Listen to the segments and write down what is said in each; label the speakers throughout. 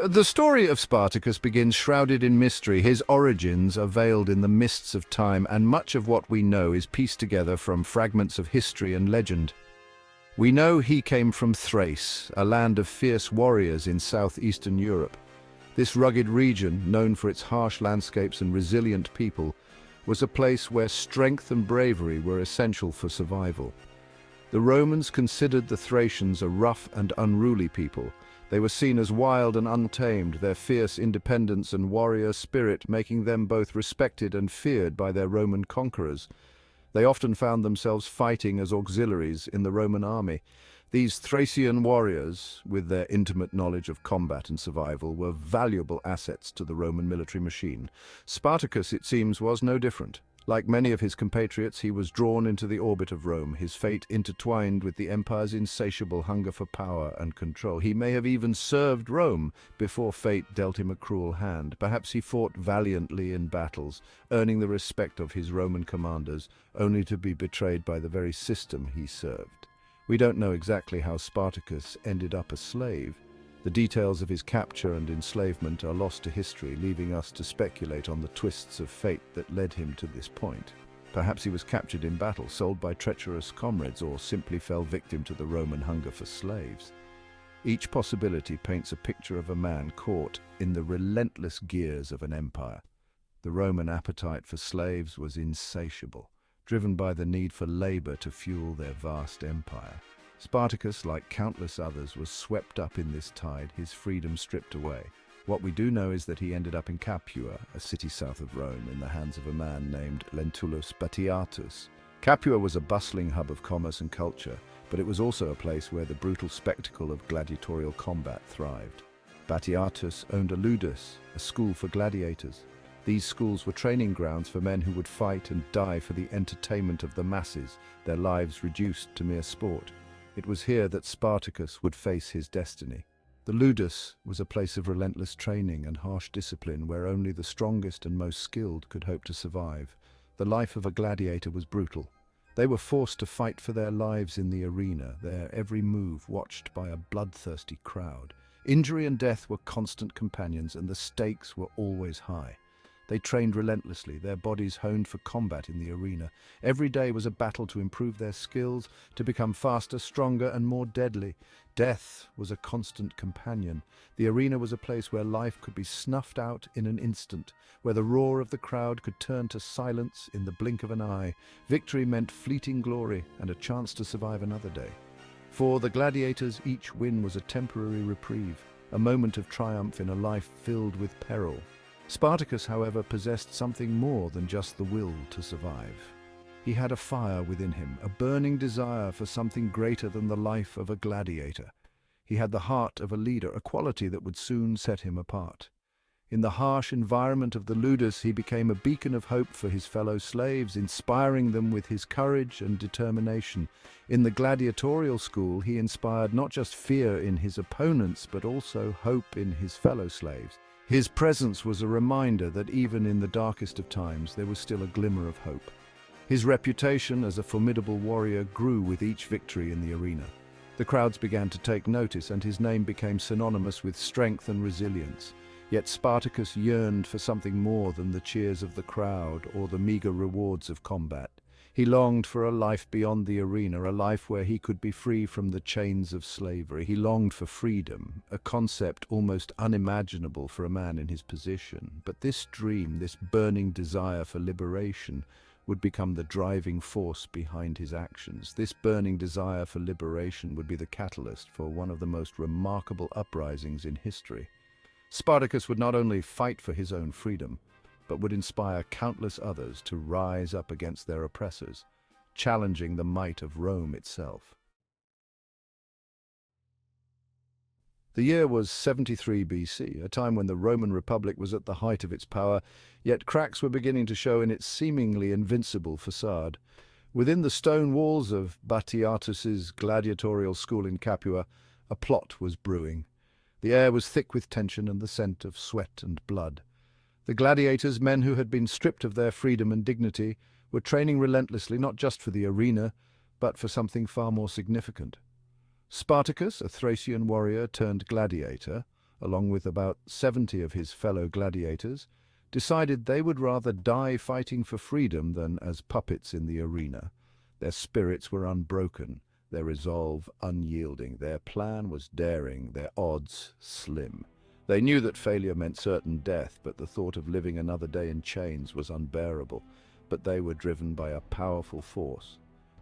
Speaker 1: The story of Spartacus begins shrouded in mystery. His origins are veiled in the mists of time, and much of what we know is pieced together from fragments of history and legend. We know he came from Thrace, a land of fierce warriors in southeastern Europe. This rugged region, known for its harsh landscapes and resilient people, was a place where strength and bravery were essential for survival. The Romans considered the Thracians a rough and unruly people. They were seen as wild and untamed, their fierce independence and warrior spirit making them both respected and feared by their Roman conquerors. They often found themselves fighting as auxiliaries in the Roman army. These Thracian warriors, with their intimate knowledge of combat and survival, were valuable assets to the Roman military machine. Spartacus, it seems, was no different. Like many of his compatriots, he was drawn into the orbit of Rome, his fate intertwined with the empire's insatiable hunger for power and control. He may have even served Rome before fate dealt him a cruel hand. Perhaps he fought valiantly in battles, earning the respect of his Roman commanders, only to be betrayed by the very system he served. We don't know exactly how Spartacus ended up a slave. The details of his capture and enslavement are lost to history, leaving us to speculate on the twists of fate that led him to this point. Perhaps he was captured in battle, sold by treacherous comrades, or simply fell victim to the Roman hunger for slaves. Each possibility paints a picture of a man caught in the relentless gears of an empire. The Roman appetite for slaves was insatiable, driven by the need for labor to fuel their vast empire. Spartacus, like countless others, was swept up in this tide, his freedom stripped away. What we do know is that he ended up in Capua, a city south of Rome, in the hands of a man named Lentulus Batiatus. Capua was a bustling hub of commerce and culture, but it was also a place where the brutal spectacle of gladiatorial combat thrived. Batiatus owned a ludus, a school for gladiators. These schools were training grounds for men who would fight and die for the entertainment of the masses, their lives reduced to mere sport. It was here that Spartacus would face his destiny. The ludus was a place of relentless training and harsh discipline where only the strongest and most skilled could hope to survive. The life of a gladiator was brutal. They were forced to fight for their lives in the arena, their every move watched by a bloodthirsty crowd. Injury and death were constant companions, and the stakes were always high. They trained relentlessly, their bodies honed for combat in the arena. Every day was a battle to improve their skills, to become faster, stronger, and more deadly. Death was a constant companion. The arena was a place where life could be snuffed out in an instant, where the roar of the crowd could turn to silence in the blink of an eye. Victory meant fleeting glory and a chance to survive another day. For the gladiators, each win was a temporary reprieve, a moment of triumph in a life filled with peril. Spartacus, however, possessed something more than just the will to survive. He had a fire within him, a burning desire for something greater than the life of a gladiator. He had the heart of a leader, a quality that would soon set him apart. In the harsh environment of the ludus, he became a beacon of hope for his fellow slaves, inspiring them with his courage and determination. In the gladiatorial school, he inspired not just fear in his opponents, but also hope in his fellow slaves. His presence was a reminder that even in the darkest of times, there was still a glimmer of hope. His reputation as a formidable warrior grew with each victory in the arena. The crowds began to take notice, and his name became synonymous with strength and resilience. Yet Spartacus yearned for something more than the cheers of the crowd or the meager rewards of combat. He longed for a life beyond the arena, a life where he could be free from the chains of slavery. He longed for freedom, a concept almost unimaginable for a man in his position. But this dream, this burning desire for liberation, would become the driving force behind his actions. This burning desire for liberation would be the catalyst for one of the most remarkable uprisings in history. Spartacus would not only fight for his own freedom, but would inspire countless others to rise up against their oppressors, challenging the might of Rome itself. The year was 73 BC, a time when the Roman Republic was at the height of its power, yet cracks were beginning to show in its seemingly invincible facade. Within the stone walls of Batiatus's gladiatorial school in Capua, a plot was brewing. The air was thick with tension and the scent of sweat and blood. The gladiators, men who had been stripped of their freedom and dignity, were training relentlessly not just for the arena, but for something far more significant. Spartacus, a Thracian warrior turned gladiator, along with about 70 of his fellow gladiators, decided they would rather die fighting for freedom than as puppets in the arena. Their spirits were unbroken, their resolve unyielding, their plan was daring, their odds slim. They knew that failure meant certain death, but the thought of living another day in chains was unbearable. But they were driven by a powerful force,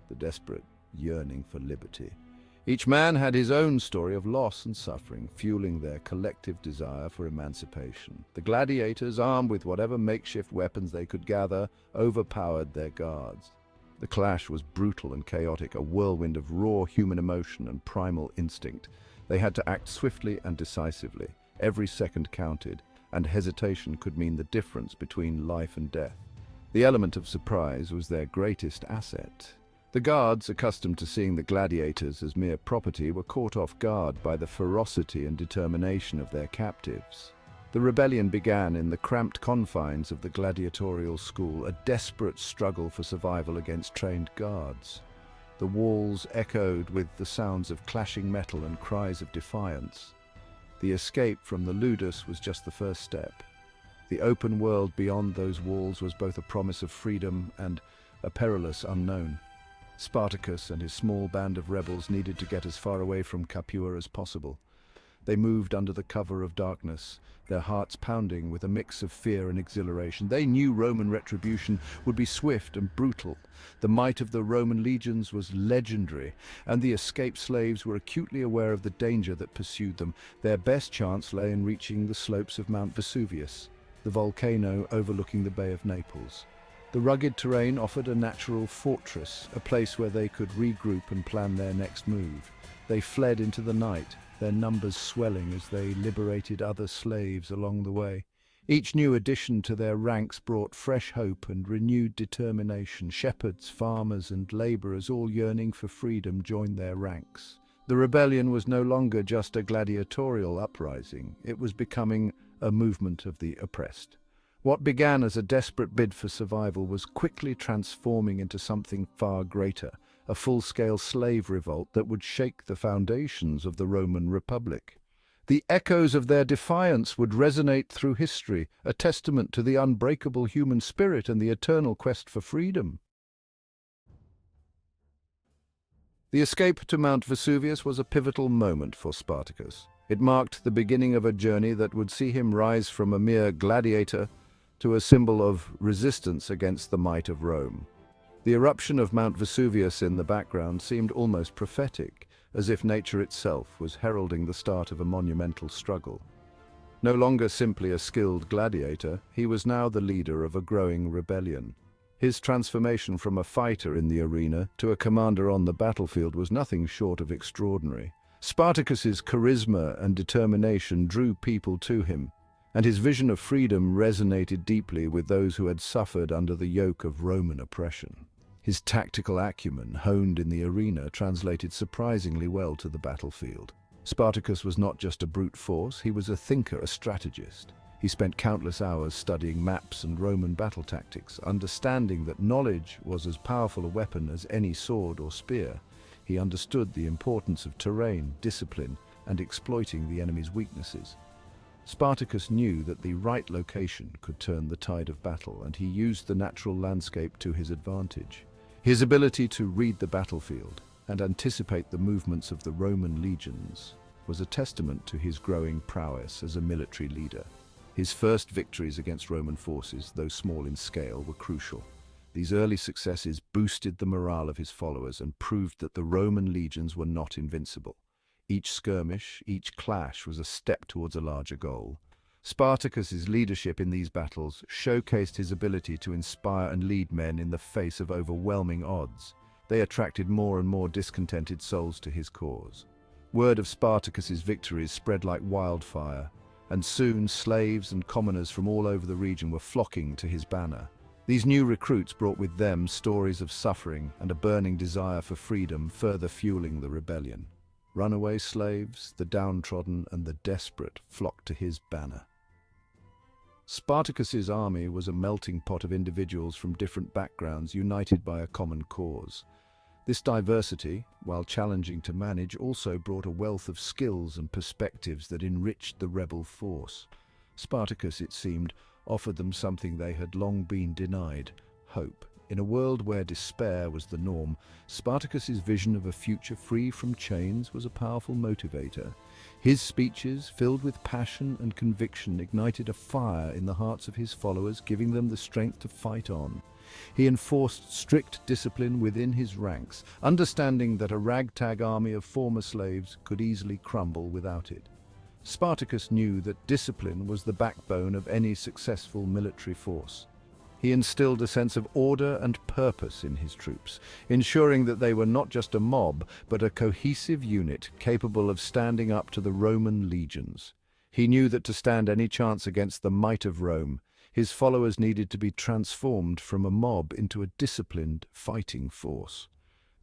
Speaker 1: the desperate yearning for liberty. Each man had his own story of loss and suffering, fueling their collective desire for emancipation. The gladiators, armed with whatever makeshift weapons they could gather, overpowered their guards. The clash was brutal and chaotic, a whirlwind of raw human emotion and primal instinct. They had to act swiftly and decisively. Every second counted, and hesitation could mean the difference between life and death. The element of surprise was their greatest asset. The guards, accustomed to seeing the gladiators as mere property, were caught off guard by the ferocity and determination of their captives. The rebellion began in the cramped confines of the gladiatorial school, a desperate struggle for survival against trained guards. The walls echoed with the sounds of clashing metal and cries of defiance. The escape from the ludus was just the first step. The open world beyond those walls was both a promise of freedom and a perilous unknown. Spartacus and his small band of rebels needed to get as far away from Capua as possible. They moved under the cover of darkness, their hearts pounding with a mix of fear and exhilaration. They knew Roman retribution would be swift and brutal. The might of the Roman legions was legendary, and the escaped slaves were acutely aware of the danger that pursued them. Their best chance lay in reaching the slopes of Mount Vesuvius, the volcano overlooking the Bay of Naples. The rugged terrain offered a natural fortress, a place where they could regroup and plan their next move. They fled into the night, their numbers swelling as they liberated other slaves along the way. Each new addition to their ranks brought fresh hope and renewed determination. Shepherds, farmers, and laborers, all yearning for freedom, joined their ranks. The rebellion was no longer just a gladiatorial uprising. It was becoming a movement of the oppressed. What began as a desperate bid for survival was quickly transforming into something far greater, a full-scale slave revolt that would shake the foundations of the Roman Republic. The echoes of their defiance would resonate through history, a testament to the unbreakable human spirit and the eternal quest for freedom. The escape to Mount Vesuvius was a pivotal moment for Spartacus. It marked the beginning of a journey that would see him rise from a mere gladiator to a symbol of resistance against the might of Rome. The eruption of Mount Vesuvius in the background seemed almost prophetic, as if nature itself was heralding the start of a monumental struggle. No longer simply a skilled gladiator, he was now the leader of a growing rebellion. His transformation from a fighter in the arena to a commander on the battlefield was nothing short of extraordinary. Spartacus's charisma and determination drew people to him, and his vision of freedom resonated deeply with those who had suffered under the yoke of Roman oppression. His tactical acumen, honed in the arena, translated surprisingly well to the battlefield. Spartacus was not just a brute force, he was a thinker, a strategist. He spent countless hours studying maps and Roman battle tactics, understanding that knowledge was as powerful a weapon as any sword or spear. He understood the importance of terrain, discipline, and exploiting the enemy's weaknesses. Spartacus knew that the right location could turn the tide of battle, and he used the natural landscape to his advantage. His ability to read the battlefield and anticipate the movements of the Roman legions was a testament to his growing prowess as a military leader. His first victories against Roman forces, though small in scale, were crucial. These early successes boosted the morale of his followers and proved that the Roman legions were not invincible. Each skirmish, each clash was a step towards a larger goal. Spartacus's leadership in these battles showcased his ability to inspire and lead men in the face of overwhelming odds. They attracted more and more discontented souls to his cause. Word of Spartacus's victories spread like wildfire, and soon slaves and commoners from all over the region were flocking to his banner. These new recruits brought with them stories of suffering and a burning desire for freedom, further fueling the rebellion. Runaway slaves, the downtrodden, and the desperate flocked to his banner. Spartacus's army was a melting pot of individuals from different backgrounds united by a common cause. This diversity, while challenging to manage, also brought a wealth of skills and perspectives that enriched the rebel force. Spartacus, it seemed, offered them something they had long been denied: hope. In a world where despair was the norm, Spartacus's vision of a future free from chains was a powerful motivator. His speeches, filled with passion and conviction, ignited a fire in the hearts of his followers, giving them the strength to fight on. He enforced strict discipline within his ranks, understanding that a ragtag army of former slaves could easily crumble without it. Spartacus knew that discipline was the backbone of any successful military force. He instilled a sense of order and purpose in his troops, ensuring that they were not just a mob, but a cohesive unit capable of standing up to the Roman legions. He knew that to stand any chance against the might of Rome, his followers needed to be transformed from a mob into a disciplined, fighting force.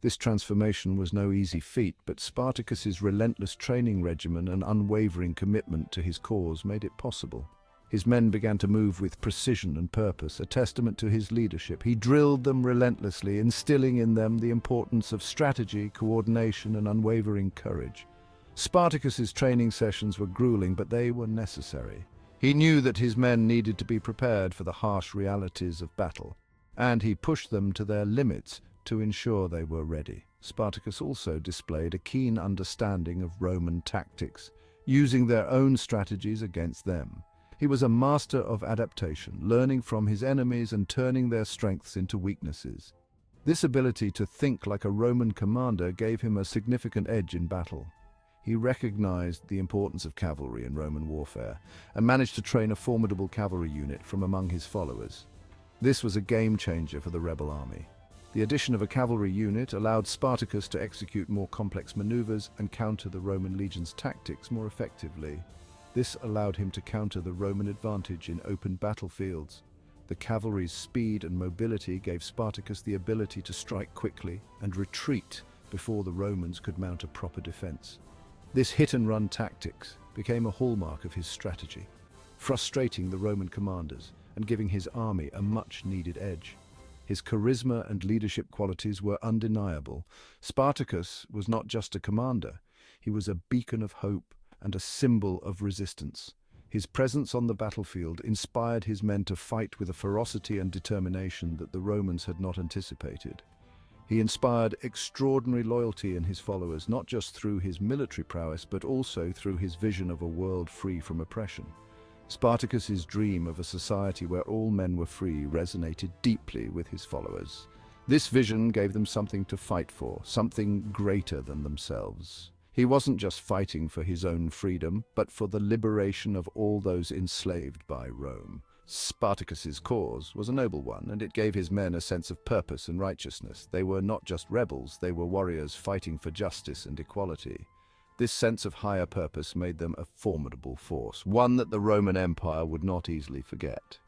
Speaker 1: This transformation was no easy feat, but Spartacus's relentless training regimen and unwavering commitment to his cause made it possible. His men began to move with precision and purpose, a testament to his leadership. He drilled them relentlessly, instilling in them the importance of strategy, coordination, and unwavering courage. Spartacus's training sessions were grueling, but they were necessary. He knew that his men needed to be prepared for the harsh realities of battle, and he pushed them to their limits to ensure they were ready. Spartacus also displayed a keen understanding of Roman tactics, using their own strategies against them. He was a master of adaptation, learning from his enemies and turning their strengths into weaknesses. This ability to think like a Roman commander gave him a significant edge in battle. He recognized the importance of cavalry in Roman warfare and managed to train a formidable cavalry unit from among his followers. This was a game-changer for the rebel army. The addition of a cavalry unit allowed Spartacus to execute more complex maneuvers and counter the Roman legion's tactics more effectively. This allowed him to counter the Roman advantage in open battlefields. The cavalry's speed and mobility gave Spartacus the ability to strike quickly and retreat before the Romans could mount a proper defense. This hit-and-run tactics became a hallmark of his strategy, frustrating the Roman commanders and giving his army a much-needed edge. His charisma and leadership qualities were undeniable. Spartacus was not just a commander, he was a beacon of hope and a symbol of resistance. His presence on the battlefield inspired his men to fight with a ferocity and determination that the Romans had not anticipated. He inspired extraordinary loyalty in his followers, not just through his military prowess, but also through his vision of a world free from oppression. Spartacus's dream of a society where all men were free resonated deeply with his followers. This vision gave them something to fight for, something greater than themselves. He wasn't just fighting for his own freedom, but for the liberation of all those enslaved by Rome. Spartacus's cause was a noble one, and it gave his men a sense of purpose and righteousness. They were not just rebels, they were warriors fighting for justice and equality. This sense of higher purpose made them a formidable force, one that the Roman Empire would not easily forget.